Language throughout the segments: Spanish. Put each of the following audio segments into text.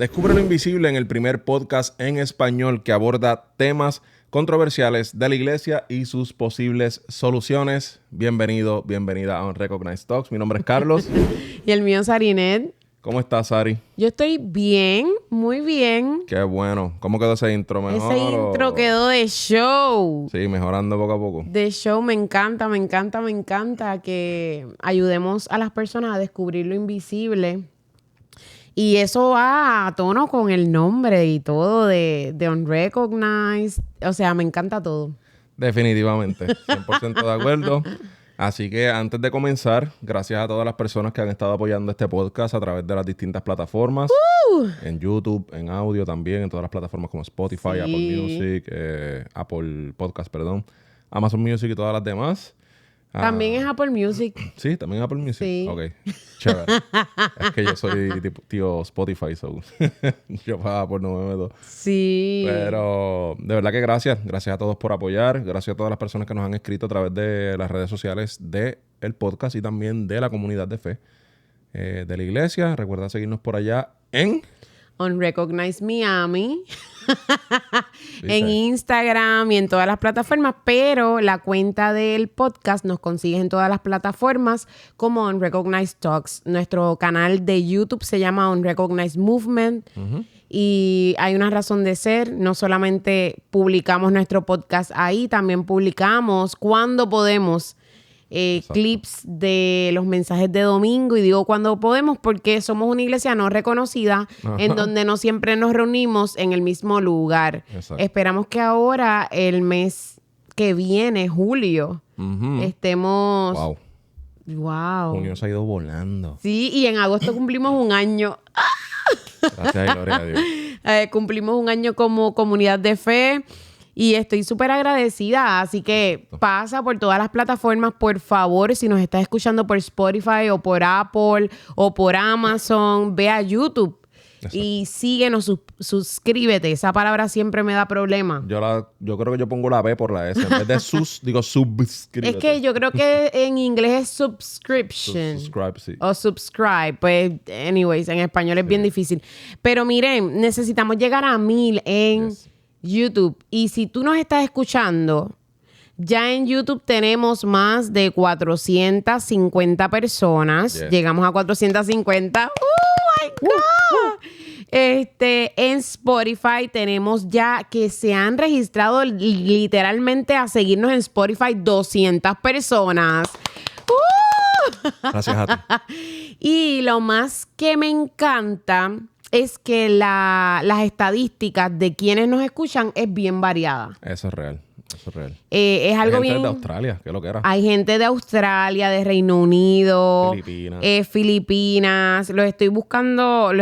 Descubre lo invisible en el primer podcast en español que aborda temas controversiales de la iglesia y sus posibles soluciones. Bienvenido, bienvenida a Unrecognized Talks. Mi nombre es Carlos. Y el mío es Sarinet. ¿Cómo estás, Sari? Yo estoy bien, muy bien. Qué bueno. ¿Cómo quedó ese intro? ¿Mejor Ese intro quedó de show. Sí, mejorando poco a poco. De show, me encanta que ayudemos a las personas a descubrir lo invisible. Y eso va a tono con el nombre y todo de Unrecognized. O sea, me encanta todo. Definitivamente, 100% de acuerdo. Así que antes de comenzar, gracias a todas las personas que han estado apoyando este podcast a través de las distintas plataformas. En YouTube, en audio también, en todas las plataformas como Spotify, Sí. Apple Music, Apple Podcast, perdón, Amazon Music y todas las demás. También es Apple Music. Sí, también Apple Music. Sí. Ok, chévere. Es que yo soy tío Spotify, so yo para Apple no me meto. Sí. Pero de verdad que gracias. Gracias a todos por apoyar. Gracias a todas las personas que nos han escrito a través de las redes sociales del podcast y también de la comunidad de fe de la iglesia. Recuerda seguirnos por allá en Unrecognized Miami. ¿Viste? En Instagram y en todas las plataformas, pero la cuenta del podcast nos consigues en todas las plataformas como Unrecognized Talks. Nuestro canal de YouTube se llama Unrecognized Movement. Y hay una razón de ser. No solamente publicamos nuestro podcast ahí, también publicamos cuando podemos clips de los mensajes de domingo. Y digo cuando podemos porque somos una iglesia no reconocida. Ajá. En donde no siempre nos reunimos en el mismo lugar. Exacto. Esperamos que ahora, el mes que viene, julio, estemos... Wow. Wow. Junio se ha ido volando. Sí, y en agosto cumplimos un año. Gracias y gloria a Dios. Cumplimos un año como comunidad de fe y estoy súper agradecida. Así que pasa por todas las plataformas, por favor. Si nos estás escuchando por Spotify o por Apple o por Amazon, ve a YouTube. Exacto. Y síguenos, suscríbete. Esa palabra siempre me da problema. Yo creo que yo pongo la B por la S. En vez de digo subscríbete. Es que yo creo que en inglés es subscription. Subscribe, sí. O subscribe. Pues, anyways, en español es bien difícil. Pero miren, necesitamos llegar a 1000 en YouTube. Y si tú nos estás escuchando, ya en YouTube tenemos más de 450 personas. Llegamos a 450. ¡Oh, my God! En Spotify tenemos ya que se han registrado literalmente a seguirnos en Spotify 200 personas. Gracias a ti. Y lo más que me encanta es que las estadísticas de quienes nos escuchan es bien variada. Eso es real. Eso es real. Es algo Hay gente bien... de Australia, que es lo que era. Hay gente de Australia, de Reino Unido, Filipinas. Filipinas. Lo estoy buscando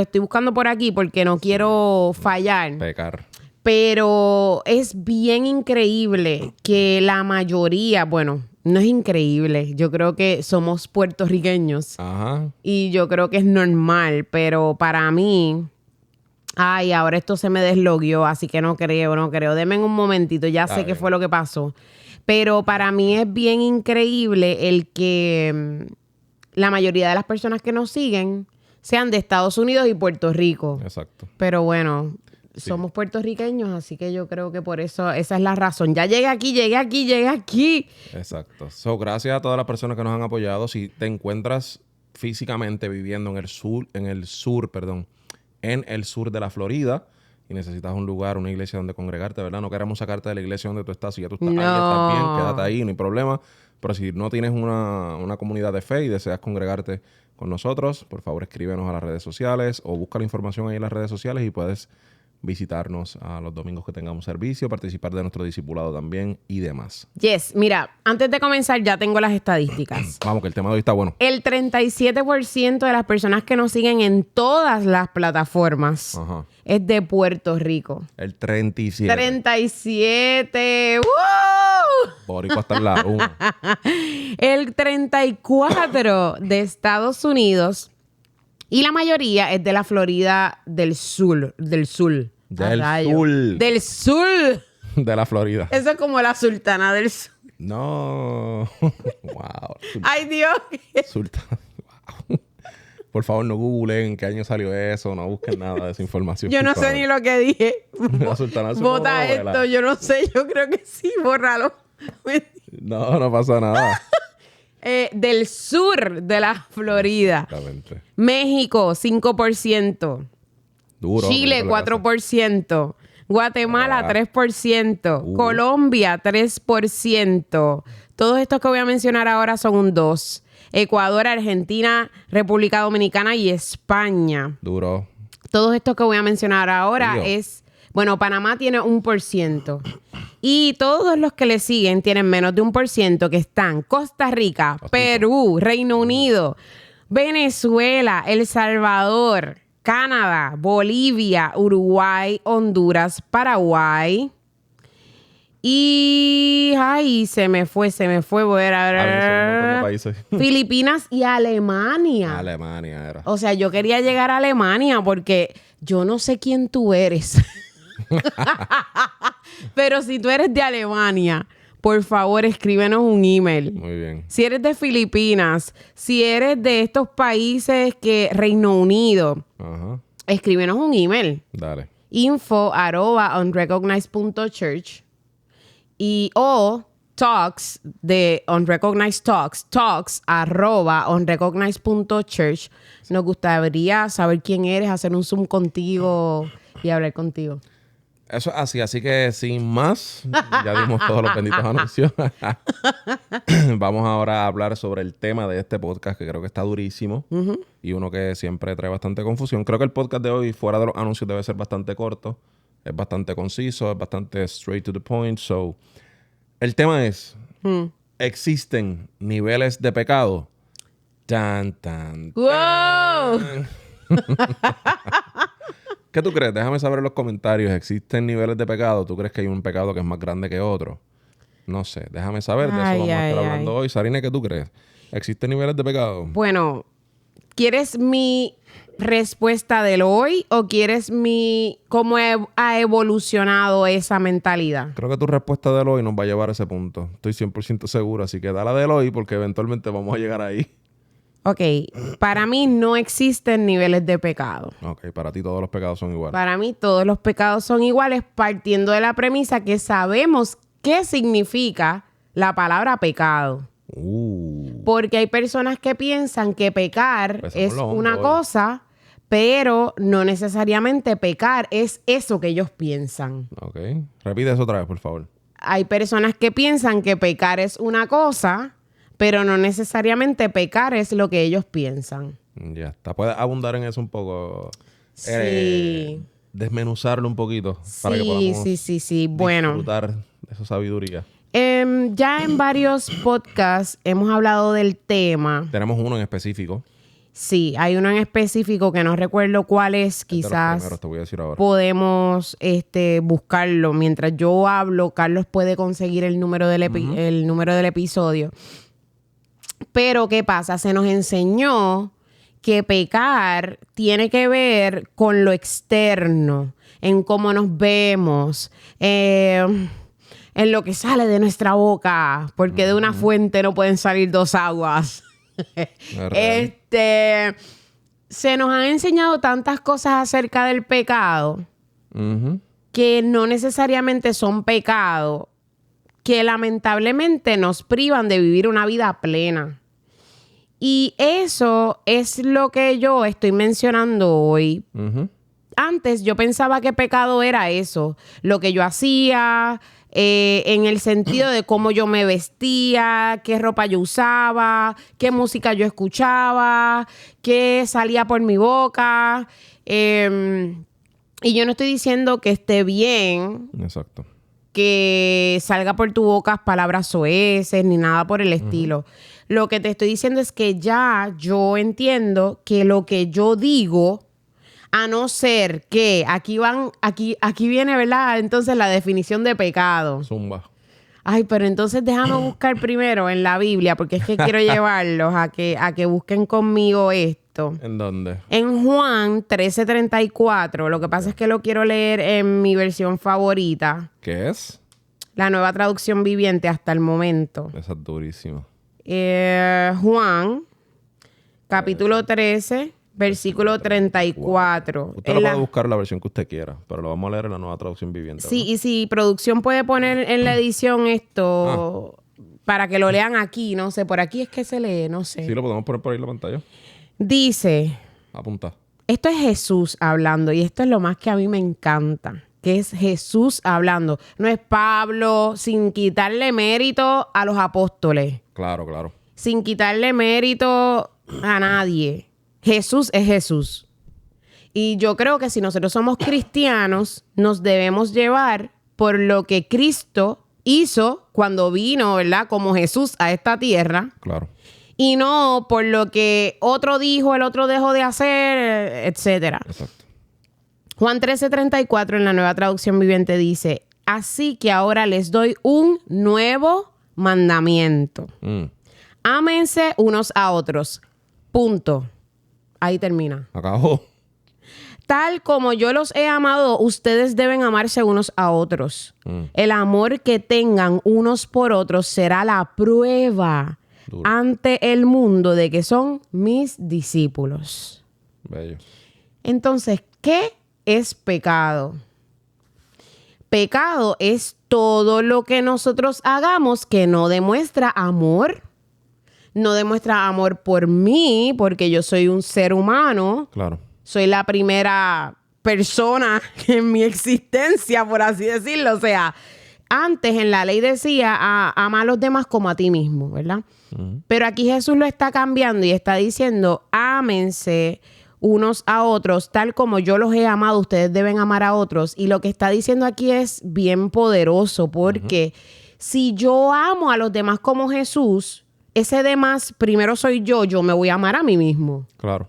por aquí porque no quiero fallar. Pecar. Pero es bien increíble que la mayoría, bueno, no es increíble. Yo creo que somos puertorriqueños. Ajá. Y yo creo que es normal, pero para mí... Ay, ahora esto se me deslogueó, así que no creo. Denme un momentito, ya sé qué fue lo que pasó. Pero para mí es bien increíble el que la mayoría de las personas que nos siguen sean de Estados Unidos y Puerto Rico. Exacto. Pero bueno, somos puertorriqueños, así que yo creo que por eso, esa es la razón. Ya llegué aquí. Exacto. So, gracias a todas las personas que nos han apoyado. Si te encuentras físicamente viviendo en el sur de la Florida y necesitas un lugar, una iglesia donde congregarte, ¿verdad? No queremos sacarte de la iglesia donde tú estás. Si ya tú estás ahí, estás bien, quédate ahí, no hay problema. Pero si no tienes una comunidad de fe y deseas congregarte con nosotros, por favor escríbenos a las redes sociales o busca la información ahí en las redes sociales y puedes visitarnos a los domingos que tengamos servicio, participar de nuestro discipulado también y demás. Yes, mira, antes de comenzar ya tengo las estadísticas. Vamos, que el tema de hoy está bueno. El 37% de las personas que nos siguen en todas las plataformas es de Puerto Rico. El 37. 37. ¡Woo! Boricua está en la 1. El 34% de Estados Unidos. Y la mayoría es de la Florida del sur. Del sur. Del sur. De la Florida. Eso es como la sultana del sur. No. Wow. Ay, Dios. Sultana. Wow. Por favor, no googleen en qué año salió eso, no busquen nada de esa información. Yo no sé ni lo que dije. La sultana es Vota una esto, novela. yo no sé, yo creo que sí, bórralo. No, no pasa nada. Del sur de la Florida. Exactamente. México, 5%. Duro. Chile, por la casa. 4%. Guatemala, 3%. Colombia, 3%. Todos estos que voy a mencionar ahora son un 2%. Ecuador, Argentina, República Dominicana y España. Duro. Todos estos que voy a mencionar ahora Dios. es... Bueno, Panamá tiene 1%. Y todos los que le siguen tienen menos de 1%, que están Costa Rica, Perú, Reino Unido, Venezuela, El Salvador, Canadá, Bolivia, Uruguay, Honduras, Paraguay. Y... Ay, se me fue. Voy a Son un montón de ver. países. Filipinas y Alemania. Alemania era. O sea, yo quería llegar a Alemania porque yo no sé quién tú eres. Pero si tú eres de Alemania, por favor, escríbenos un email. Muy bien. Si eres de Filipinas, si eres de estos países que Reino Unido, Ajá. escríbenos un email. Dale. info@unrecognized.church y o talks de Unrecognized talks@unrecognized.church. Nos gustaría saber quién eres, hacer un Zoom contigo y hablar contigo. Eso es así. Así que sin más, ya dimos todos los benditos anuncios. Vamos ahora a hablar sobre el tema de este podcast, que creo que está durísimo. Y uno que siempre trae bastante confusión. Creo que el podcast de hoy, fuera de los anuncios, debe ser bastante corto. Es bastante conciso, es bastante straight to the point. So, el tema es, ¿existen niveles de pecado? Tan, tan. ¡Wow! ¿Qué tú crees? Déjame saber en los comentarios. ¿Existen niveles de pecado? ¿Tú crees que hay un pecado que es más grande que otro? No sé. Déjame saber. De eso vamos a estar hablando hoy. Sarine, ¿qué tú crees? ¿Existen niveles de pecado? Bueno, ¿quieres mi respuesta del hoy o quieres cómo ha evolucionado esa mentalidad? Creo que tu respuesta del hoy nos va a llevar a ese punto. Estoy 100% seguro. Así que dale del hoy porque eventualmente vamos a llegar ahí. Ok, para mí no existen niveles de pecado. Ok, para ti todos los pecados son iguales. Para mí todos los pecados son iguales partiendo de la premisa que sabemos qué significa la palabra pecado. Porque hay personas que piensan que pecar Empezamos es los una hombros. cosa, pero no necesariamente pecar es eso que ellos piensan. Ok. Repite eso otra vez, por favor. Hay personas que piensan que pecar es una cosa, pero no necesariamente pecar es lo que ellos piensan. Ya está. ¿Puedes abundar en eso un poco? Sí. Desmenuzarlo un poquito para que podamos Sí. Bueno, disfrutar de esa sabiduría. ya en varios podcasts hemos hablado del tema. Tenemos uno en específico. Sí, hay uno en específico que no recuerdo cuál es. De los Quizás primeros, te voy a decir ahora. podemos buscarlo. Mientras yo hablo, Carlos puede conseguir el número del episodio. Pero, ¿qué pasa? Se nos enseñó que pecar tiene que ver con lo externo, en cómo nos vemos, en lo que sale de nuestra boca, porque de una fuente no pueden salir dos aguas. Se nos han enseñado tantas cosas acerca del pecado que no necesariamente son pecado, que lamentablemente nos privan de vivir una vida plena. Y eso es lo que yo estoy mencionando hoy. Antes yo pensaba que pecado era eso, lo que yo hacía, en el sentido de cómo yo me vestía, qué ropa yo usaba, qué música yo escuchaba, qué salía por mi boca. Y yo no estoy diciendo que esté bien. Exacto. Que salga por tu boca palabras soeces ni nada por el estilo. Lo que te estoy diciendo es que ya yo entiendo que lo que yo digo, a no ser que aquí viene, ¿verdad? Entonces la definición de pecado. Zumba. Ay, pero entonces déjame buscar primero en la Biblia, porque es que quiero llevarlos a que busquen conmigo esto. ¿En dónde? En Juan 13:34. Lo que pasa es que lo quiero leer en mi versión favorita. ¿Qué es? La Nueva Traducción Viviente hasta el momento. Esa es durísima. Juan, capítulo 13, versículo 34. Wow. Usted lo puede buscar la versión que usted quiera, pero lo vamos a leer en la Nueva Traducción Viviente. Sí, ¿verdad? y si producción puede poner en la edición esto para que lo lean aquí, no sé, por aquí es que se lee, no sé. Sí, lo podemos poner por ahí en la pantalla. Dice, Apunta. esto es Jesús hablando y esto es lo más que a mí me encanta, que es Jesús hablando. No es Pablo, sin quitarle mérito a los apóstoles. Claro, claro. Sin quitarle mérito a nadie. Jesús es Jesús. Y yo creo que si nosotros somos cristianos, nos debemos llevar por lo que Cristo hizo cuando vino, ¿verdad? Como Jesús a esta tierra. Claro. Y no por lo que otro dijo, el otro dejó de hacer, etcétera. Exacto. Juan 13:34 en la Nueva Traducción Viviente dice, así que ahora les doy un nuevo mandamiento. Ámense unos a otros. Punto. Ahí termina. Acabó. Tal como yo los he amado, ustedes deben amarse unos a otros. El amor que tengan unos por otros será la prueba ante el mundo de que son mis discípulos. Bello. Entonces, ¿qué es pecado? Pecado es todo lo que nosotros hagamos que no demuestra amor. No demuestra amor por mí, porque yo soy un ser humano. Claro. Soy la primera persona en mi existencia, por así decirlo. O sea, antes en la ley decía, ama a los demás como a ti mismo, ¿verdad? Pero aquí Jesús lo está cambiando y está diciendo, ámense unos a otros, tal como yo los he amado, ustedes deben amar a otros. Y lo que está diciendo aquí es bien poderoso, porque si yo amo a los demás como Jesús, ese demás primero soy yo me voy a amar a mí mismo. Claro.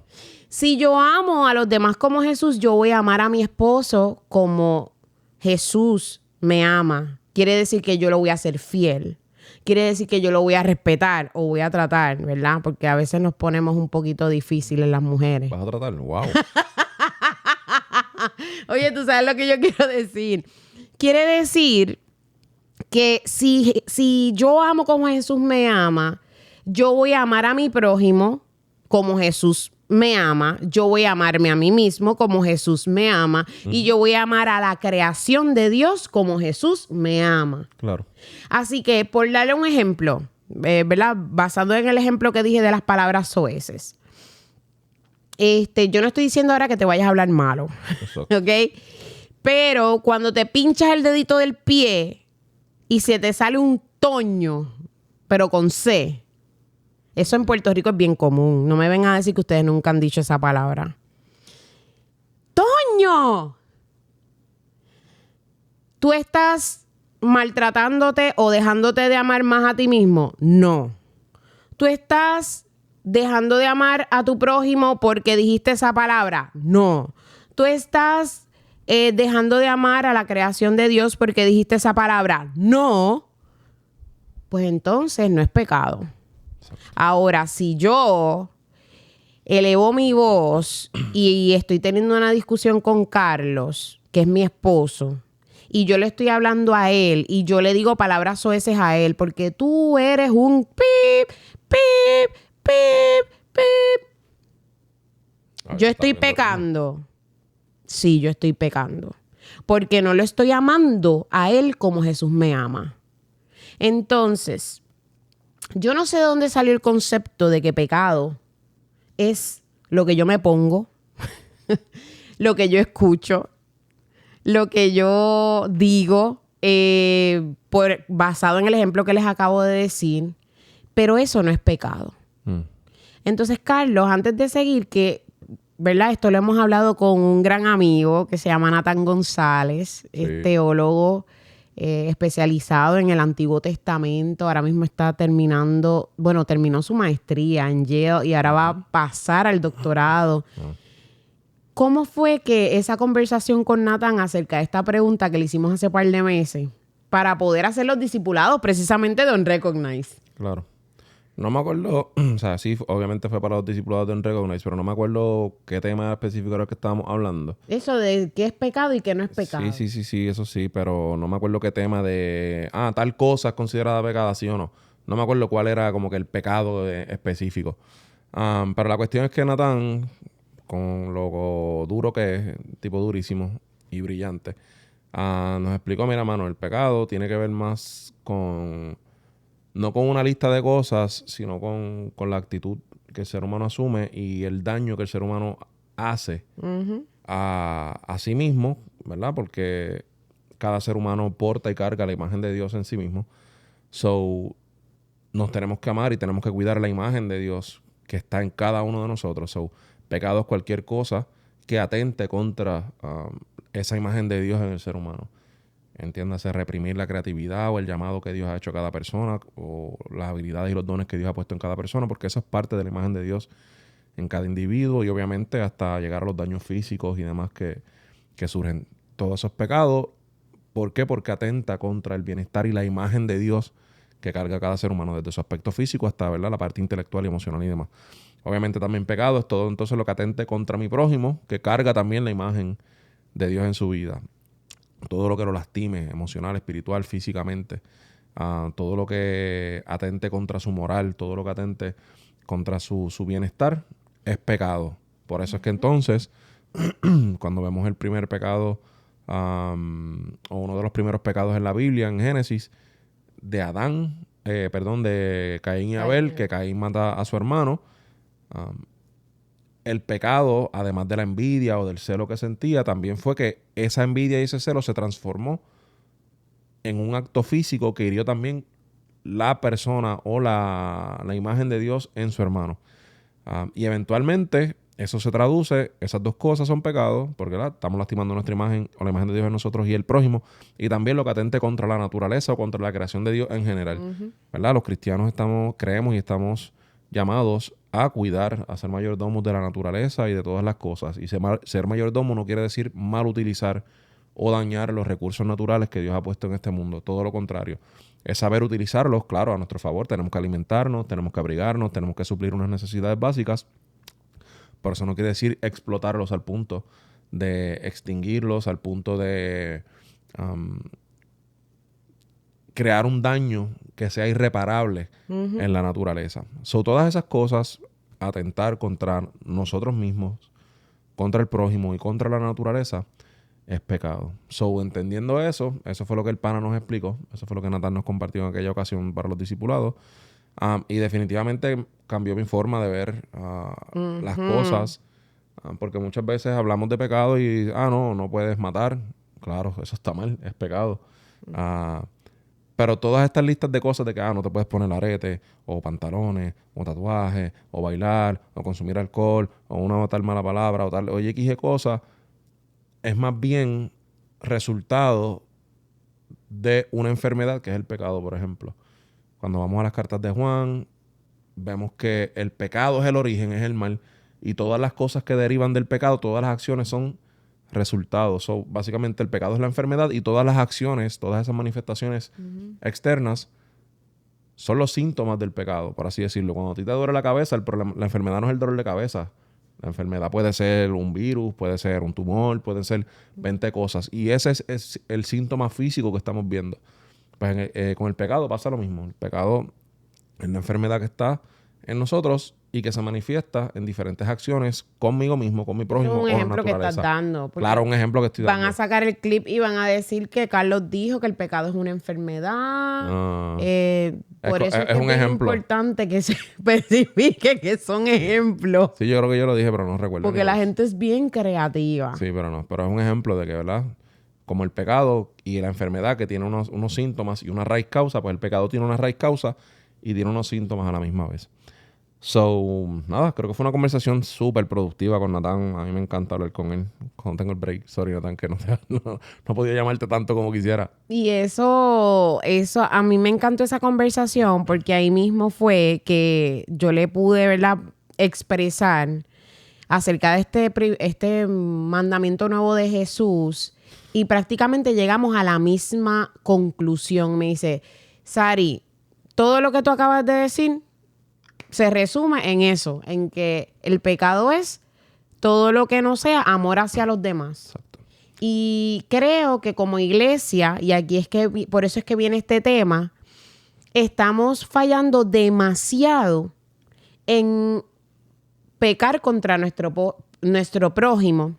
Si yo amo a los demás como Jesús, yo voy a amar a mi esposo como Jesús me ama. Quiere decir que yo lo voy a ser fiel. Quiere decir que yo lo voy a respetar o voy a tratar, ¿verdad? Porque a veces nos ponemos un poquito difíciles las mujeres. ¿Vas a tratar? ¡Wow! Oye, ¿tú sabes lo que yo quiero decir? Quiere decir que si yo amo como Jesús me ama, yo voy a amar a mi prójimo como Jesús me ama, yo voy a amarme a mí mismo como Jesús me ama y yo voy a amar a la creación de Dios como Jesús me ama. Claro. Así que, por darle un ejemplo, ¿verdad? Basado en el ejemplo que dije de las palabras soeces. Yo no estoy diciendo ahora que te vayas a hablar malo, ¿ok? Pero cuando te pinchas el dedito del pie y se te sale un toño, pero con C, eso en Puerto Rico es bien común. No me vengan a decir que ustedes nunca han dicho esa palabra. ¡Toño! ¿Tú estás maltratándote o dejándote de amar más a ti mismo? No. ¿Tú estás dejando de amar a tu prójimo porque dijiste esa palabra? No. ¿Tú estás dejando de amar a la creación de Dios porque dijiste esa palabra? No. Pues entonces no es pecado. Ahora, si yo elevo mi voz y estoy teniendo una discusión con Carlos, que es mi esposo, y yo le estoy hablando a él y yo le digo palabras soeces a él porque tú eres un pip, pip, pip, pip. Yo estoy pecando. Sí, yo estoy pecando. Porque no lo estoy amando a él como Jesús me ama. Entonces, yo no sé de dónde salió el concepto de que pecado es lo que yo me pongo, lo que yo escucho, lo que yo digo, basado en el ejemplo que les acabo de decir, pero eso no es pecado. Entonces, Carlos, antes de seguir, ¿verdad? Esto lo hemos hablado con un gran amigo que se llama Nathan González, es teólogo especializado en el Antiguo Testamento. Ahora mismo está terminó su maestría en Yale y ahora va a pasar al doctorado. ¿Cómo fue que esa conversación con Nathan acerca de esta pregunta que le hicimos hace par de meses para poder hacer los discipulados precisamente de Unrecognize? Claro. No me acuerdo, o sea, sí, obviamente fue para los discipulados de Unrecognize, pero no me acuerdo qué tema específico era el que estábamos hablando. Eso de qué es pecado y qué no es pecado. Sí, eso sí, pero no me acuerdo qué tema de, tal cosa es considerada pecada, sí o no. No me acuerdo cuál era como que el pecado específico. Pero la cuestión es que Nathan con lo duro que es, tipo durísimo y brillante, nos explicó, mira, mano, el pecado tiene que ver más con, no con una lista de cosas, sino con la actitud que el ser humano asume y el daño que el ser humano hace a sí mismo, ¿verdad? Porque cada ser humano porta y carga la imagen de Dios en sí mismo. So, nos tenemos que amar y tenemos que cuidar la imagen de Dios que está en cada uno de nosotros. So, pecado es cualquier cosa que atente contra esa imagen de Dios en el ser humano. Entiéndase, reprimir la creatividad o el llamado que Dios ha hecho a cada persona o las habilidades y los dones que Dios ha puesto en cada persona, porque eso es parte de la imagen de Dios en cada individuo y obviamente hasta llegar a los daños físicos y demás que surgen. Todos esos pecados, ¿por qué? Porque atenta contra el bienestar y la imagen de Dios que carga cada ser humano, desde su aspecto físico hasta, ¿verdad?, la parte intelectual y emocional y demás. Obviamente también pecado es todo entonces lo que atente contra mi prójimo, que carga también la imagen de Dios en su vida. Todo lo que lo lastime, emocional, espiritual, físicamente. Todo lo que atente contra su moral, todo lo que atente contra su bienestar, es pecado. Por eso es que entonces, cuando vemos el primer pecado, o uno de los primeros pecados en la Biblia, en Génesis, de Caín y Abel, que Caín mata a su hermano, el pecado, además de la envidia o del celo que sentía, también fue que esa envidia y ese celo se transformó en un acto físico que hirió también la persona o la imagen de Dios en su hermano. Y eventualmente eso se traduce, esas dos cosas son pecados, porque ¿verdad?, estamos lastimando nuestra imagen o la imagen de Dios en nosotros y el prójimo, y también lo que atente contra la naturaleza o contra la creación de Dios en general. ¿Verdad? Los cristianos creemos y estamos llamados a cuidar, a ser mayordomos de la naturaleza y de todas las cosas. Y ser mayordomo no quiere decir mal utilizar o dañar los recursos naturales que Dios ha puesto en este mundo. Todo lo contrario. Es saber utilizarlos, claro, a nuestro favor. Tenemos que alimentarnos, tenemos que abrigarnos, tenemos que suplir unas necesidades básicas. Por eso no quiere decir explotarlos al punto de extinguirlos, al punto de crear un daño que sea irreparable en la naturaleza. Todas esas cosas, atentar contra nosotros mismos, contra el prójimo y contra la naturaleza, es pecado. Entendiendo eso fue lo que el pana nos explicó, eso fue lo que Natán nos compartió en aquella ocasión para los discipulados. Y definitivamente cambió mi forma de ver las cosas, porque muchas veces hablamos de pecado y, no puedes matar. Claro, eso está mal, es pecado. Pero todas estas listas de cosas de que no te puedes poner arete, o pantalones, o tatuajes, o bailar, o consumir alcohol, o una tal mala palabra, o tal, oye, X cosas, es más bien resultado de una enfermedad que es el pecado, por ejemplo. Cuando vamos a las cartas de Juan, vemos que el pecado es el origen, es el mal, y todas las cosas que derivan del pecado, todas las acciones son resultados. Básicamente el pecado es la enfermedad y todas las acciones, todas esas manifestaciones externas son los síntomas del pecado, por así decirlo. Cuando a ti te duele la cabeza, la enfermedad no es el dolor de cabeza. La enfermedad puede ser un virus, puede ser un tumor, pueden ser 20 cosas. Y ese es el síntoma físico que estamos viendo. Pues con el pecado pasa lo mismo. El pecado es la enfermedad que está en nosotros y que se manifiesta en diferentes acciones conmigo mismo, con mi prójimo o la naturaleza. Un ejemplo que estás dando. Claro, un ejemplo que estoy dando. Van a sacar el clip y van a decir que Carlos dijo que el pecado es una enfermedad. Por eso es un ejemplo importante que se especifique que son ejemplos. Sí, yo creo que yo lo dije, pero no recuerdo. Porque la gente es bien creativa. Sí, pero es un ejemplo de que, ¿verdad? Como el pecado y la enfermedad que tiene unos síntomas y una raíz causa, pues el pecado tiene una raíz causa y tiene unos síntomas a la misma vez. Nada, creo que fue una conversación súper productiva con Natán. A mí me encanta hablar con él cuando tengo el break. Sorry, Natán, que no podía llamarte tanto como quisiera. Y eso, a mí me encantó esa conversación porque ahí mismo fue que yo le pude, ¿verdad?, expresar acerca de este mandamiento nuevo de Jesús y prácticamente llegamos a la misma conclusión. Me dice, Sari, todo lo que tú acabas de decir se resume en eso, en que el pecado es todo lo que no sea amor hacia los demás. Exacto. Y creo que como iglesia, y aquí es que por eso es que viene este tema, estamos fallando demasiado en pecar contra nuestro nuestro prójimo,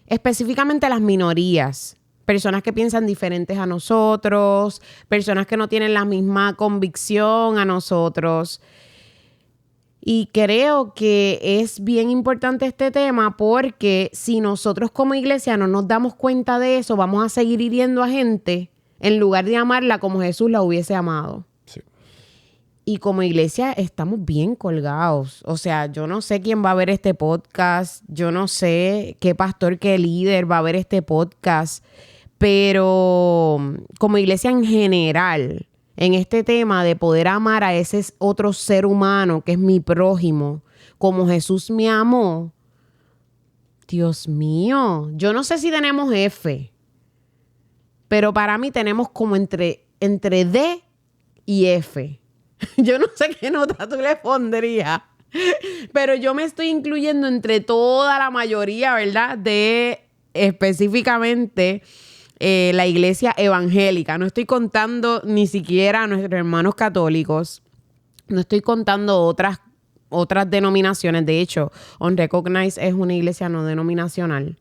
específicamente las minorías, personas que piensan diferentes a nosotros, personas que no tienen la misma convicción a nosotros. Y creo que es bien importante este tema porque si nosotros como iglesia no nos damos cuenta de eso, vamos a seguir hiriendo a gente en lugar de amarla como Jesús la hubiese amado. Sí. Y como iglesia estamos bien colgados. O sea, yo no sé quién va a ver este podcast. Yo no sé qué pastor, qué líder va a ver este podcast. Pero como iglesia en general, en este tema de poder amar a ese otro ser humano que es mi prójimo, como Jesús me amó, Dios mío, yo no sé si tenemos F, pero para mí tenemos como entre D y F. Yo no sé qué nota tú le pondrías, pero yo me estoy incluyendo entre toda la mayoría, ¿verdad? De específicamente la iglesia evangélica. No estoy contando ni siquiera a nuestros hermanos católicos. No estoy contando otras denominaciones. De hecho, Unrecognized es una iglesia no denominacional.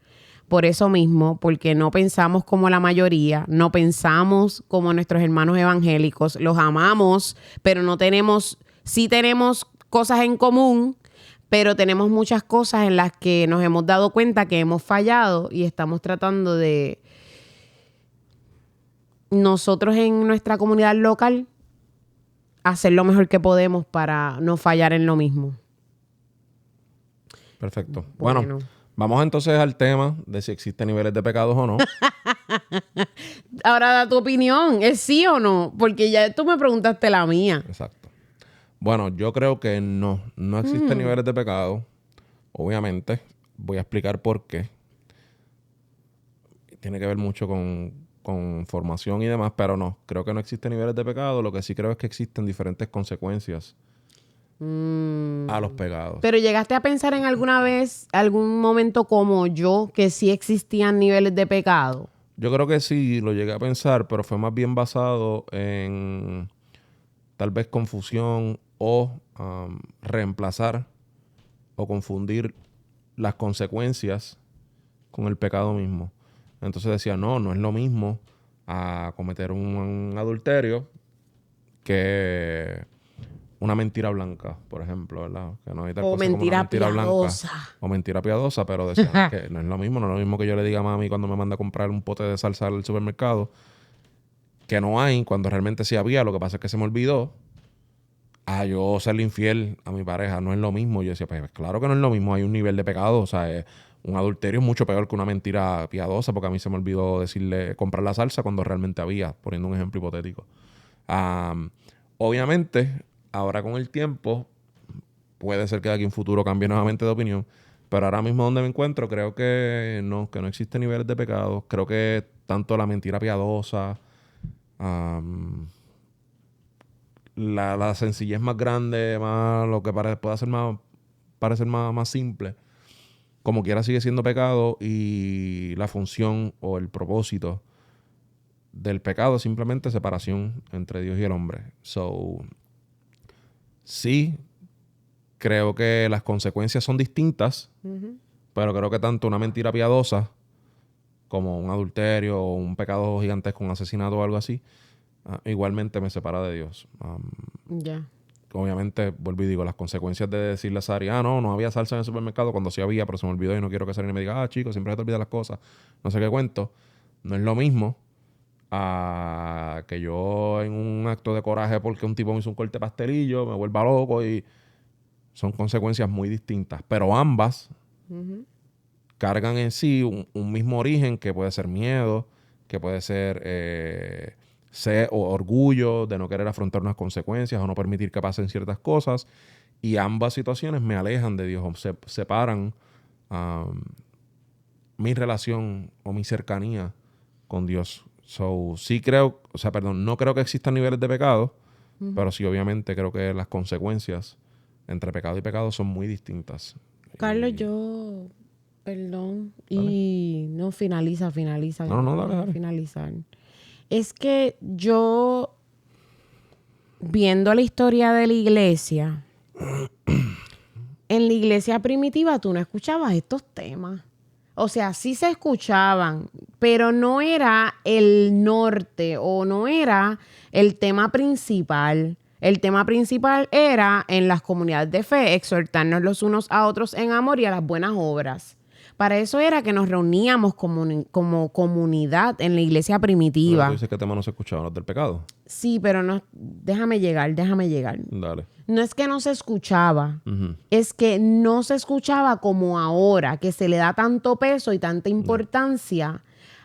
Por eso mismo, porque no pensamos como la mayoría, no pensamos como nuestros hermanos evangélicos. Los amamos, pero no tenemos, sí tenemos cosas en común, pero tenemos muchas cosas en las que nos hemos dado cuenta que hemos fallado y estamos tratando de nosotros en nuestra comunidad local hacer lo mejor que podemos para no fallar en lo mismo. Perfecto. Bueno, vamos entonces al tema de si existen niveles de pecados o no. Ahora da tu opinión. ¿Es sí o no? Porque ya tú me preguntaste la mía. Exacto. Bueno, yo creo que no existen niveles de pecado. Obviamente. Voy a explicar por qué. Tiene que ver mucho con formación y demás, pero no. Creo que no existen niveles de pecado. Lo que sí creo es que existen diferentes consecuencias a los pecados. Pero llegaste a pensar en alguna vez, algún momento como yo, que sí existían niveles de pecado. Yo creo que sí, lo llegué a pensar, pero fue más bien basado en tal vez confusión o reemplazar o confundir las consecuencias con el pecado mismo. Entonces decía, no es lo mismo a cometer un adulterio que una mentira blanca, por ejemplo, ¿verdad? Que no hay tal cosa como una mentira piadosa. Blanca o mentira piadosa, pero decían que no es lo mismo que yo le diga a mami cuando me manda a comprar un pote de salsa al supermercado, que no hay, cuando realmente sí había, lo que pasa es que se me olvidó, a yo serle infiel a mi pareja, no es lo mismo. Yo decía, pues claro que no es lo mismo, hay un nivel de pecado, o sea, un adulterio es mucho peor que una mentira piadosa, porque a mí se me olvidó decirle comprar la salsa cuando realmente había, poniendo un ejemplo hipotético. Obviamente, ahora con el tiempo, puede ser que de aquí en futuro cambie nuevamente de opinión, pero ahora mismo donde me encuentro, creo que no existen niveles de pecado. Creo que tanto la mentira piadosa, la sencillez más grande, más lo que puede ser parecer más simple, como quiera sigue siendo pecado, y la función o el propósito del pecado es simplemente separación entre Dios y el hombre. So, sí, creo que las consecuencias son distintas, pero creo que tanto una mentira piadosa como un adulterio o un pecado gigantesco, un asesinato o algo así, igualmente me separa de Dios. Obviamente, vuelvo y digo, las consecuencias de decirle a Sari, no había salsa en el supermercado cuando sí había, pero se me olvidó y no quiero que Sari me diga, chico, siempre se te olvidan las cosas, no sé qué cuento. No es lo mismo a que yo en un acto de coraje porque un tipo me hizo un corte de pastelillo, me vuelva loco, y son consecuencias muy distintas, pero ambas cargan en sí un mismo origen, que puede ser miedo, que puede ser o orgullo de no querer afrontar unas consecuencias o no permitir que pasen ciertas cosas, y ambas situaciones me alejan de Dios, o separan mi relación o mi cercanía con Dios. So, sí creo, no creo que existan niveles de pecado, pero sí obviamente creo que las consecuencias entre pecado y pecado son muy distintas. Carlos, perdón, y no finaliza. No, dale. Finalizar. Es que yo, viendo la historia de la iglesia, en la iglesia primitiva tú no escuchabas estos temas. O sea, sí se escuchaban, pero no era el norte o no era el tema principal. El tema principal era en las comunidades de fe, exhortarnos los unos a otros en amor y a las buenas obras. Para eso era que nos reuníamos como comunidad en la iglesia primitiva. Pero tú dices que tema no se escuchaba, los del pecado. Sí, pero no, déjame llegar. Dale. No es que no se escuchaba, es que no se escuchaba como ahora, que se le da tanto peso y tanta importancia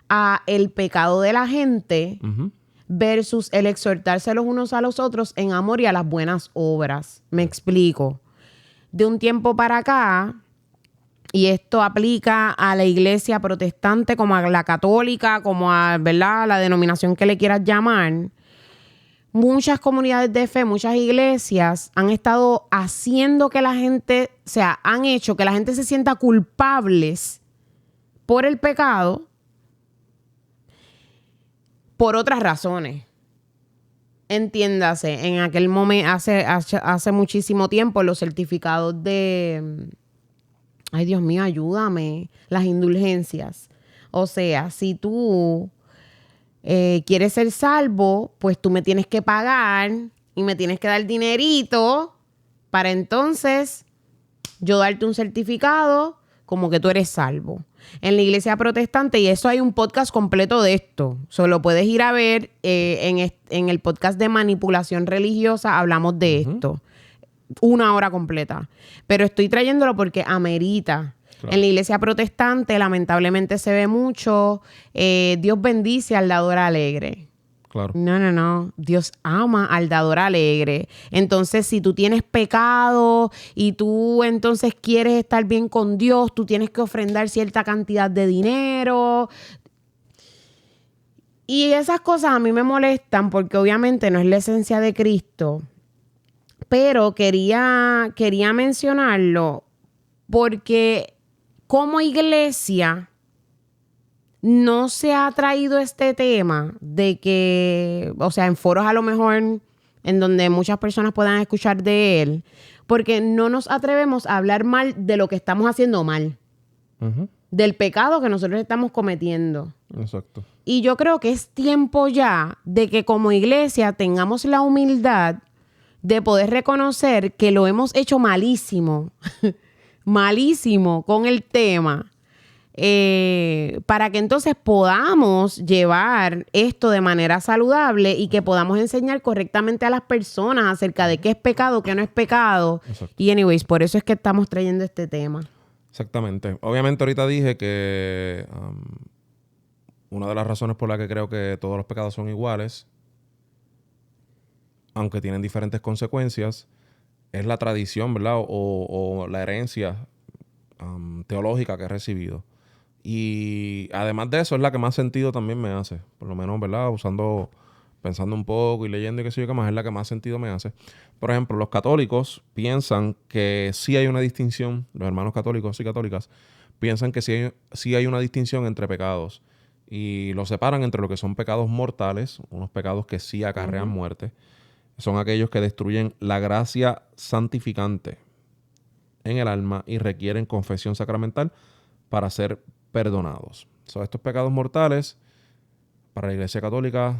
a el pecado de la gente versus el exhortarse los unos a los otros en amor y a las buenas obras. Me explico. De un tiempo para acá, y esto aplica a la iglesia protestante como a la católica, como a, ¿verdad?, la denominación que le quieras llamar. Muchas comunidades de fe, muchas iglesias han estado haciendo que la gente, o sea, han hecho que la gente se sienta culpables por el pecado por otras razones. Entiéndase, en aquel momento, hace muchísimo tiempo, los certificados de... Ay, Dios mío, ayúdame. Las indulgencias. O sea, si tú quieres ser salvo, pues tú me tienes que pagar y me tienes que dar dinerito para entonces yo darte un certificado como que tú eres salvo. En la iglesia protestante, y eso hay un podcast completo de esto, solo puedes ir a ver en el podcast de manipulación religiosa, hablamos de esto. 1 hora completa. Pero estoy trayéndolo porque amerita. Claro. En la iglesia protestante, lamentablemente se ve mucho. Dios bendice al dador alegre. Claro. No. Dios ama al dador alegre. Entonces, si tú tienes pecado y tú entonces quieres estar bien con Dios, tú tienes que ofrendar cierta cantidad de dinero. Y esas cosas a mí me molestan porque obviamente no es la esencia de Cristo. Pero quería mencionarlo porque como iglesia no se ha traído este tema de que, o sea, en foros a lo mejor en donde muchas personas puedan escuchar de él, porque no nos atrevemos a hablar mal de lo que estamos haciendo mal, del pecado que nosotros estamos cometiendo. Exacto. Y yo creo que es tiempo ya de que como iglesia tengamos la humildad de poder reconocer que lo hemos hecho malísimo, malísimo con el tema, para que entonces podamos llevar esto de manera saludable y que podamos enseñar correctamente a las personas acerca de qué es pecado, qué no es pecado. Exacto. Y anyways, por eso es que estamos trayendo este tema. Exactamente. Obviamente ahorita dije que una de las razones por las que creo que todos los pecados son iguales, aunque tienen diferentes consecuencias, es la tradición, ¿verdad? O la herencia teológica que he recibido. Y además de eso, es la que más sentido también me hace. Por lo menos, ¿verdad? Pensando un poco y leyendo y qué sé yo qué más, es la que más sentido me hace. Por ejemplo, los católicos piensan que sí hay una distinción, los hermanos católicos y católicas piensan que sí hay una distinción entre pecados. Y los separan entre lo que son pecados mortales, unos pecados que sí acarrean muerte. Son aquellos que destruyen la gracia santificante en el alma y requieren confesión sacramental para ser perdonados. Estos pecados mortales, para la Iglesia Católica,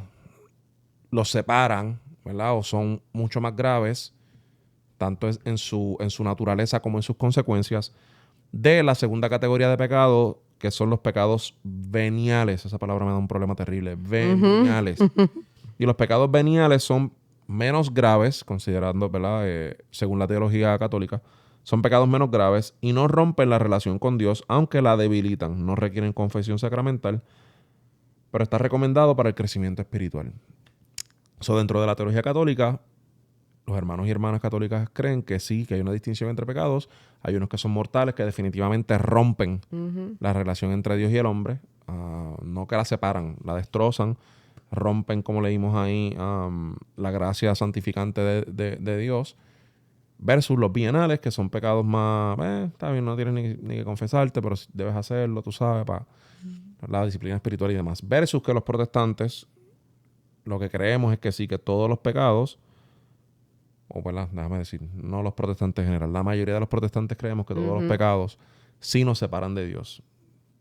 los separan, ¿verdad? O son mucho más graves, tanto en su naturaleza como en sus consecuencias, de la segunda categoría de pecado, que son los pecados veniales. Esa palabra me da un problema terrible. Veniales. Y los pecados veniales son menos graves, considerando, ¿verdad? Según la teología católica, son pecados menos graves y no rompen la relación con Dios, aunque la debilitan. No requieren confesión sacramental, pero está recomendado para el crecimiento espiritual. Dentro de la teología católica, los hermanos y hermanas católicas creen que sí, que hay una distinción entre pecados. Hay unos que son mortales, que definitivamente rompen la relación entre Dios y el hombre. No que la separan, la destrozan, rompen, como leímos ahí, la gracia santificante de Dios, versus los bienales, que son pecados más, está bien, no tienes ni que confesarte, pero debes hacerlo, tú sabes, para la disciplina espiritual y demás. Versus que los protestantes, lo que creemos es que sí, que todos los pecados o ¿verdad? Déjame decir, no los protestantes en general, la mayoría de los protestantes creemos que todos los pecados sí nos separan de Dios.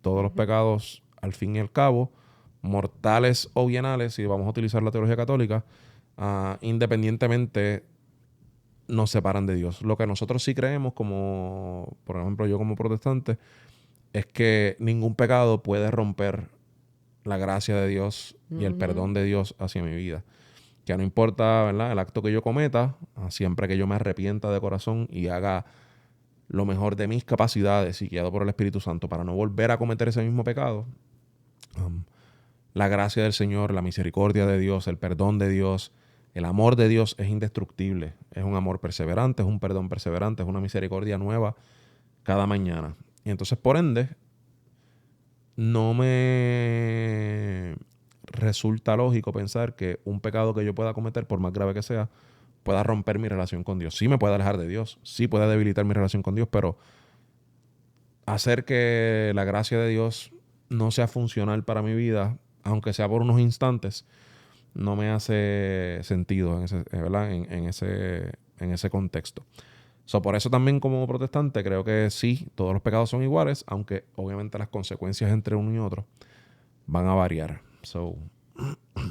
Todos los pecados, al fin y al cabo, mortales o bienales, si vamos a utilizar la teología católica, independientemente nos separan de Dios. Lo que nosotros sí creemos, como por ejemplo yo como protestante, es que ningún pecado puede romper la gracia de Dios y el perdón de Dios hacia mi vida. Que no importa, ¿verdad?, el acto que yo cometa, siempre que yo me arrepienta de corazón y haga lo mejor de mis capacidades y guiado por el Espíritu Santo para no volver a cometer ese mismo pecado, la gracia del Señor, la misericordia de Dios, el perdón de Dios, el amor de Dios es indestructible. Es un amor perseverante, es un perdón perseverante, es una misericordia nueva cada mañana. Y entonces, por ende, no me resulta lógico pensar que un pecado que yo pueda cometer, por más grave que sea, pueda romper mi relación con Dios. Sí me puede alejar de Dios, sí puede debilitar mi relación con Dios, pero hacer que la gracia de Dios no sea funcional para mi vida, aunque sea por unos instantes, no me hace sentido en ese, ¿verdad? En ese contexto. Por eso también como protestante creo que sí, todos los pecados son iguales, aunque obviamente las consecuencias entre uno y otro van a variar.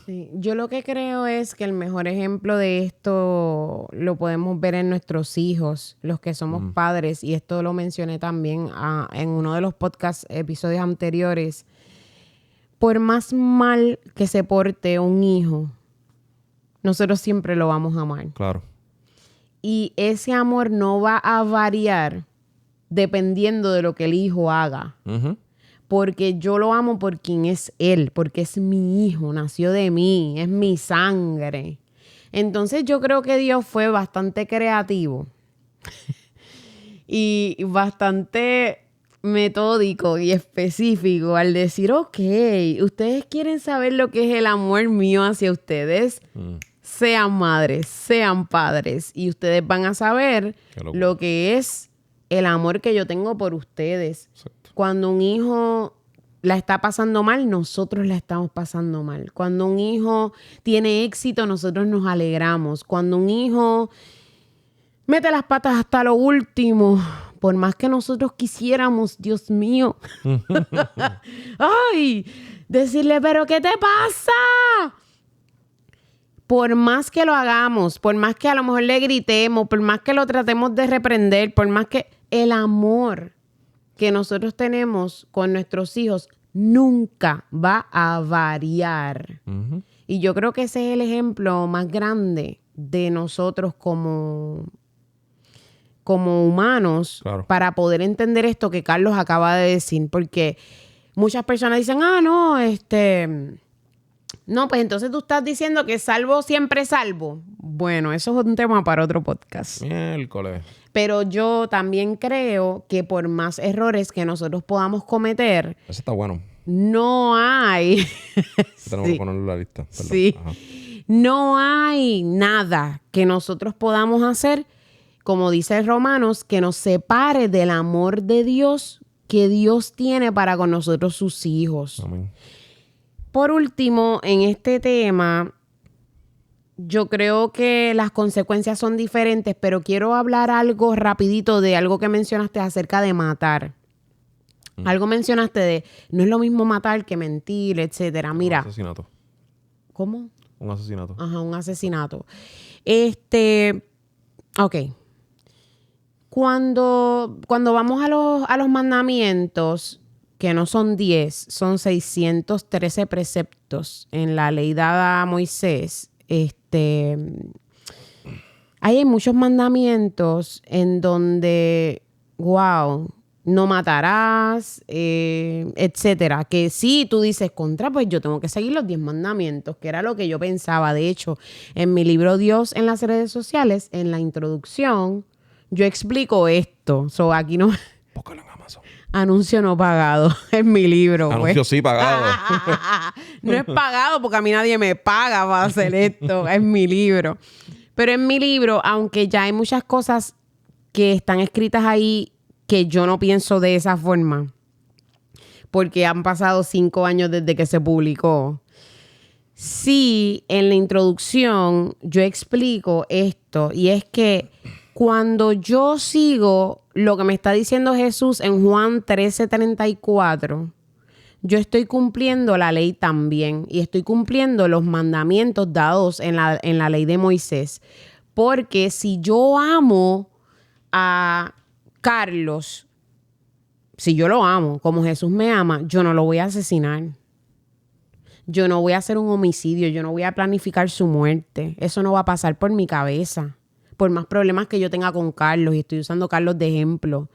Sí, yo lo que creo es que el mejor ejemplo de esto lo podemos ver en nuestros hijos, los que somos padres, y esto lo mencioné también en uno de los episodios anteriores. Por más mal que se porte un hijo, nosotros siempre lo vamos a amar. Claro. Y ese amor no va a variar dependiendo de lo que el hijo haga. Porque yo lo amo por quien es él, porque es mi hijo, nació de mí, es mi sangre. Entonces yo creo que Dios fue bastante creativo y bastante metódico y específico al decir, ok, ustedes quieren saber lo que es el amor mío hacia ustedes, sean madres, sean padres, y ustedes van a saber lo que es el amor que yo tengo por ustedes. Exacto. Cuando un hijo la está pasando mal, nosotros la estamos pasando mal. Cuando un hijo tiene éxito, nosotros nos alegramos. Cuando un hijo mete las patas hasta lo último, por más que nosotros quisiéramos, Dios mío, ay, decirle, pero ¿qué te pasa? Por más que lo hagamos, por más que a lo mejor le gritemos, por más que lo tratemos de reprender, por más que el amor que nosotros tenemos con nuestros hijos nunca va a variar. Y yo creo que ese es el ejemplo más grande de nosotros como humanos, claro, para poder entender esto que Carlos acaba de decir. Porque muchas personas dicen, no, no, pues entonces tú estás diciendo que salvo siempre salvo. Bueno, eso es un tema para otro podcast. Miércoles. Pero yo también creo que por más errores que nosotros podamos cometer... Eso está bueno. No hay... Tenemos que ponerlo en la lista. Perdón. Sí. Ajá. No hay nada que nosotros podamos hacer, como dice Romanos, que nos separe del amor de Dios que Dios tiene para con nosotros sus hijos. Amén. Por último, en este tema, yo creo que las consecuencias son diferentes, pero quiero hablar algo rapidito de algo que mencionaste acerca de matar. Algo mencionaste de, no es lo mismo matar que mentir, etcétera. Mira. Un asesinato. ¿Cómo? Un asesinato. Ajá, un asesinato. Ok. Cuando vamos a los mandamientos, que no son 10, son 613 preceptos en la ley dada a Moisés. Hay muchos mandamientos en donde, wow, no matarás, etcétera. Que sí, tú dices, pues yo tengo que seguir los 10 mandamientos, que era lo que yo pensaba. De hecho, en mi libro Dios en las redes sociales, en la introducción, yo explico esto. Aquí no... Búscalo en Amazon. Anuncio no pagado en mi libro. Anuncio pues. Sí pagado. No es pagado porque a mí nadie me paga para hacer esto. Es mi libro. Pero en mi libro, aunque ya hay muchas cosas que están escritas ahí que yo no pienso de esa forma, porque han pasado 5 años desde que se publicó, sí, en la introducción yo explico esto, y es que cuando yo sigo lo que me está diciendo Jesús en Juan 13:34, yo estoy cumpliendo la ley también, y estoy cumpliendo los mandamientos dados en la ley de Moisés. Porque si yo amo a Carlos, si yo lo amo como Jesús me ama, yo no lo voy a asesinar. Yo no voy a hacer un homicidio, yo no voy a planificar su muerte. Eso no va a pasar por mi cabeza. Por más problemas que yo tenga con Carlos, y estoy usando a Carlos de ejemplo.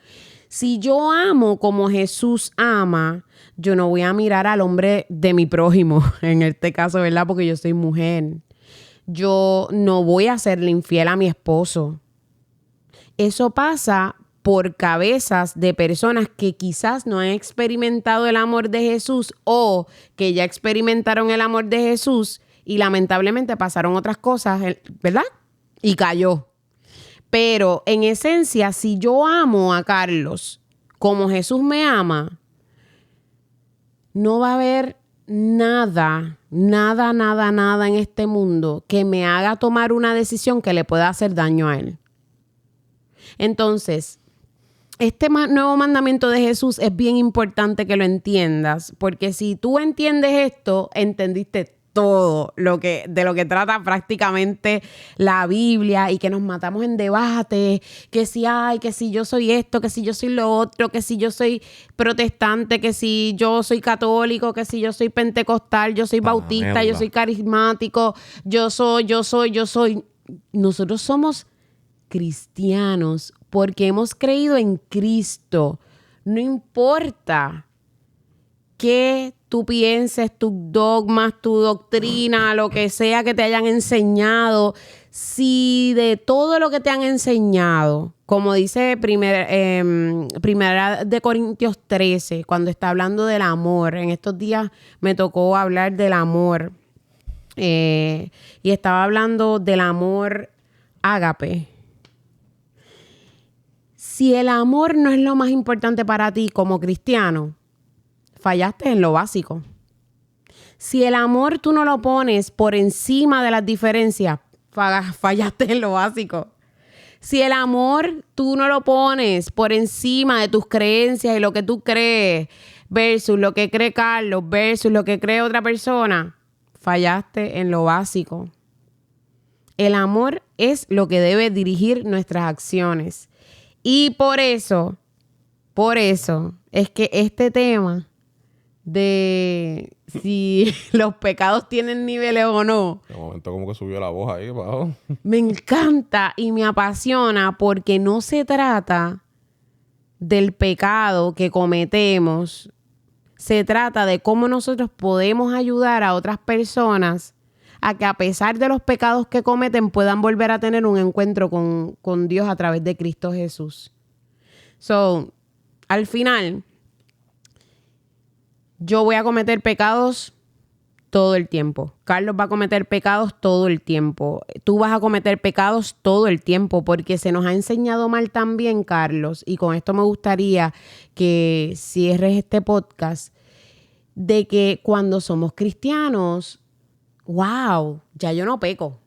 Si yo amo como Jesús ama, yo no voy a mirar al hombre de mi prójimo, en este caso, ¿verdad? Porque yo soy mujer. Yo no voy a serle infiel a mi esposo. Eso pasa por cabezas de personas que quizás no han experimentado el amor de Jesús, o que ya experimentaron el amor de Jesús y lamentablemente pasaron otras cosas, ¿verdad? Y cayó. Pero en esencia, si yo amo a Carlos como Jesús me ama, no va a haber nada en este mundo que me haga tomar una decisión que le pueda hacer daño a él. Entonces, este nuevo mandamiento de Jesús es bien importante que lo entiendas, porque si tú entiendes esto, entendiste todo de lo que trata prácticamente la Biblia, y que nos matamos en debate, que si yo soy esto, que si yo soy lo otro, que si yo soy protestante, que si yo soy católico, que si yo soy pentecostal, yo soy bautista, yo soy carismático, yo soy. Nosotros somos cristianos porque hemos creído en Cristo. No importa qué tú pienses, tus dogmas, tu doctrina, lo que sea que te hayan enseñado. Si de todo lo que te han enseñado, como dice Primera de Corintios 13, cuando está hablando del amor, en estos días me tocó hablar del amor, y estaba hablando del amor ágape. Si el amor no es lo más importante para ti como cristiano, fallaste en lo básico. Si el amor tú no lo pones por encima de las diferencias, fallaste en lo básico. Si el amor tú no lo pones por encima de tus creencias y lo que tú crees versus lo que cree Carlos versus lo que cree otra persona, fallaste en lo básico. El amor es lo que debe dirigir nuestras acciones. Y por eso es que este tema de si los pecados tienen niveles o no, de momento como que subió la voz ahí abajo. Me encanta y me apasiona, porque no se trata del pecado que cometemos. Se trata de cómo nosotros podemos ayudar a otras personas a que, a pesar de los pecados que cometen, puedan volver a tener un encuentro con Dios a través de Cristo Jesús. Al final, yo voy a cometer pecados todo el tiempo. Carlos va a cometer pecados todo el tiempo. Tú vas a cometer pecados todo el tiempo, porque se nos ha enseñado mal también, Carlos, y con esto me gustaría que cierres este podcast, de que cuando somos cristianos, wow, ya yo no peco.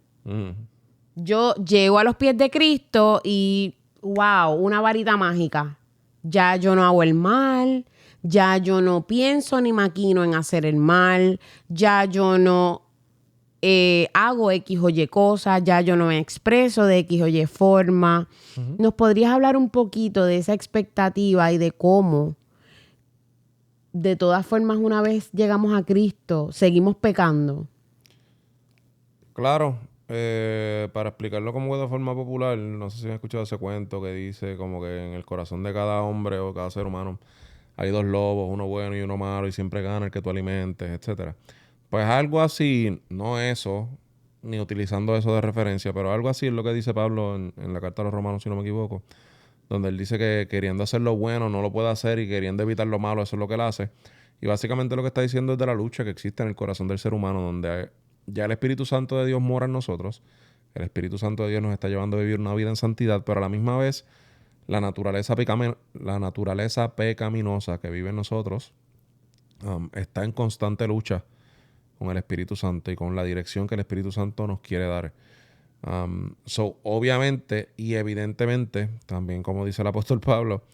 Yo llego a los pies de Cristo y wow, una varita mágica. Ya yo no hago el mal, ya yo no pienso ni maquino en hacer el mal, ya yo no hago X o Y cosas, ya yo no me expreso de X o Y forma. ¿Nos podrías hablar un poquito de esa expectativa y de cómo, de todas formas, una vez llegamos a Cristo, seguimos pecando? Claro, para explicarlo como de forma popular, no sé si han escuchado ese cuento que dice como que en el corazón de cada hombre o cada ser humano hay dos lobos, uno bueno y uno malo, y siempre gana el que tú alimentes, etcétera. Pues algo así, no eso, ni utilizando eso de referencia, pero algo así es lo que dice Pablo en la carta a los Romanos, si no me equivoco, donde él dice que queriendo hacer lo bueno no lo puede hacer, y queriendo evitar lo malo, eso es lo que él hace. Y básicamente lo que está diciendo es de la lucha que existe en el corazón del ser humano, donde ya el Espíritu Santo de Dios mora en nosotros. El Espíritu Santo de Dios nos está llevando a vivir una vida en santidad, pero a la misma vez la naturaleza pecaminosa que vive en nosotros está en constante lucha con el Espíritu Santo y con la dirección que el Espíritu Santo nos quiere dar. Obviamente y evidentemente, también como dice el apóstol Pablo,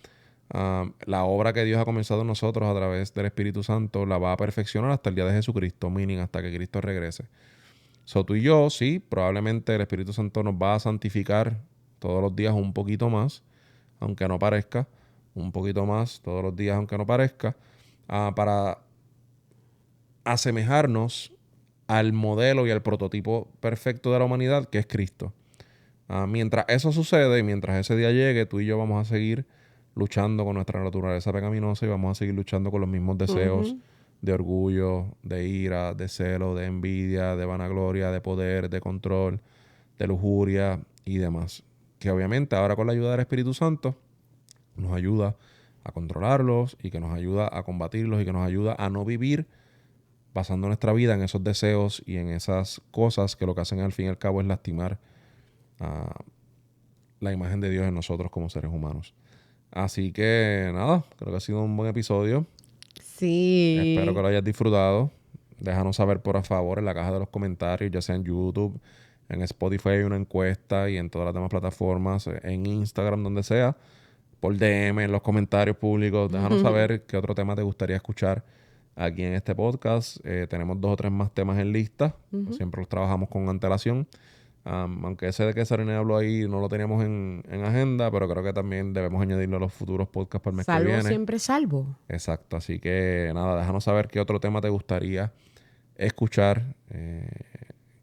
la obra que Dios ha comenzado en nosotros a través del Espíritu Santo la va a perfeccionar hasta el día de Jesucristo, meaning hasta que Cristo regrese. Tú y yo, sí, probablemente el Espíritu Santo nos va a santificar todos los días un poquito más, aunque no parezca, un poquito más todos los días, aunque no parezca, para asemejarnos al modelo y al prototipo perfecto de la humanidad, que es Cristo. Mientras eso sucede y mientras ese día llegue, tú y yo vamos a seguir luchando con nuestra naturaleza pecaminosa y vamos a seguir luchando con los mismos deseos de orgullo, de ira, de celo, de envidia, de vanagloria, de poder, de control, de lujuria y demás. Que obviamente ahora con la ayuda del Espíritu Santo nos ayuda a controlarlos y que nos ayuda a combatirlos y que nos ayuda a no vivir basando nuestra vida en esos deseos y en esas cosas que lo que hacen al fin y al cabo es lastimar la imagen de Dios en nosotros como seres humanos. Así que nada, creo que ha sido un buen episodio. Sí. Espero que lo hayas disfrutado. Déjanos saber por favor en la caja de los comentarios, ya sea en YouTube, en Spotify hay una encuesta y en todas las demás plataformas, en Instagram, donde sea, por DM, en los comentarios públicos. Déjanos saber qué otro tema te gustaría escuchar aquí en este podcast. Tenemos 2 o 3 más temas en lista. Siempre los trabajamos con antelación. Aunque ese de que Sarine habló ahí no lo teníamos en agenda, pero creo que también debemos añadirlo a los futuros podcasts para el mes que viene. Salvo siempre salvo. Exacto. Así que nada, déjanos saber qué otro tema te gustaría escuchar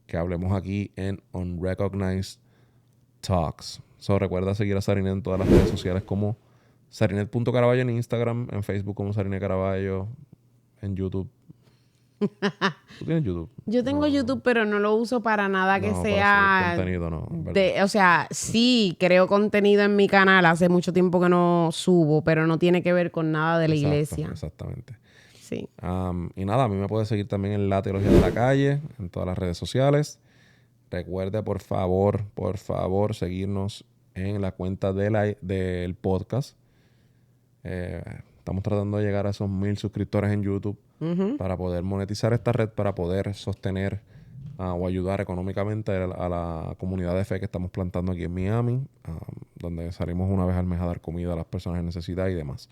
que hablemos aquí en Unrecognized Talks. Recuerda seguir a Sarine en todas las redes sociales como Sarinet.Caraballo en Instagram, en Facebook como Sarine Caraballo, en YouTube. ¿Tú tienes YouTube? Yo tengo YouTube, pero no lo uso para nada que sea... Para subir contenido, no. O sea, sí, creo contenido en mi canal. Hace mucho tiempo que no subo, pero no tiene que ver con nada de la iglesia. Exactamente. Sí. Y nada, a mí me puedes seguir también en La Teología de la Calle, en todas las redes sociales. Recuerde, por favor, seguirnos en la cuenta del podcast. Estamos tratando de llegar a esos 1000 suscriptores en YouTube para poder monetizar esta red, para poder sostener o ayudar económicamente a la comunidad de fe que estamos plantando aquí en Miami, donde salimos una vez al mes a dar comida a las personas en necesidad y demás.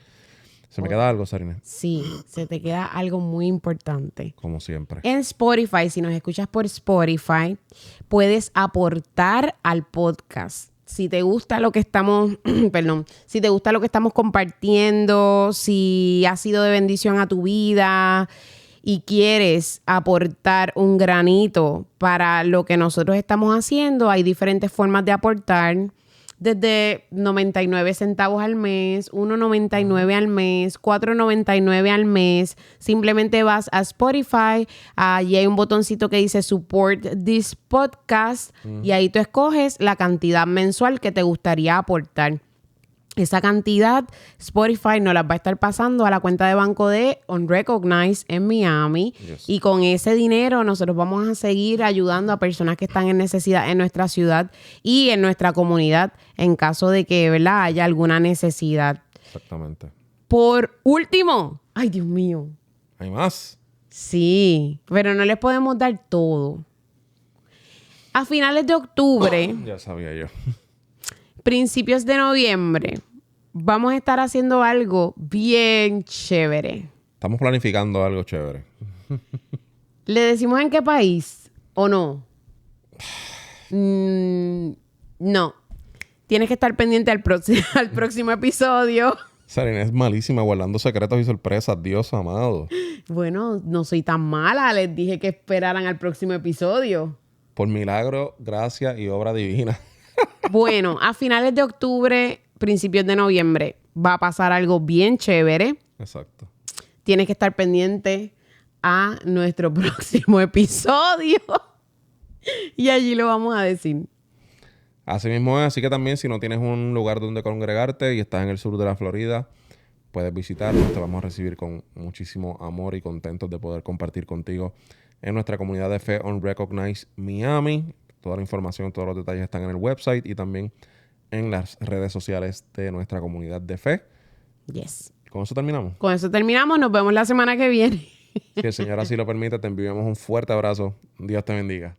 ¿Se me queda algo, Sarine? Sí, se te queda algo muy importante. Como siempre. En Spotify, si nos escuchas por Spotify, puedes aportar al podcast. Si te gusta lo que estamos, si te gusta lo que estamos compartiendo, si ha sido de bendición a tu vida y quieres aportar un granito para lo que nosotros estamos haciendo, hay diferentes formas de aportar. Desde 99 centavos al mes, 1.99 al mes, 4.99 al mes. Simplemente vas a Spotify, allí hay un botoncito que dice Support this podcast y ahí tú escoges la cantidad mensual que te gustaría aportar. Esa cantidad Spotify nos las va a estar pasando a la cuenta de banco de Unrecognized en Miami. Yes. Y con ese dinero nosotros vamos a seguir ayudando a personas que están en necesidad en nuestra ciudad y en nuestra comunidad en caso de que, ¿verdad?, haya alguna necesidad. Exactamente. Por último, ay, Dios mío. ¿Hay más? Sí, pero no les podemos dar todo. A finales de octubre... Ya sabía yo. Principios de noviembre, vamos a estar haciendo algo bien chévere. Estamos planificando algo chévere. ¿Le decimos en qué país o no? No. Tienes que estar pendiente al próximo episodio. Sarine es malísima guardando secretos y sorpresas. Dios amado. Bueno, no soy tan mala. Les dije que esperaran al próximo episodio. Por milagro, gracia y obra divina. Bueno, a finales de octubre, principios de noviembre, va a pasar algo bien chévere. Exacto. Tienes que estar pendiente a nuestro próximo episodio. Y allí lo vamos a decir. Así mismo es. Así que también, si no tienes un lugar donde congregarte y estás en el sur de la Florida, puedes visitarnos. Te vamos a recibir con muchísimo amor y contentos de poder compartir contigo en nuestra comunidad de fe Unrecognized Miami. Toda la información, todos los detalles están en el website y también en las redes sociales de nuestra comunidad de fe. Yes. ¿Con eso terminamos? Con eso terminamos. Nos vemos la semana que viene. Si el Señor así lo permite, te enviamos un fuerte abrazo. Dios te bendiga.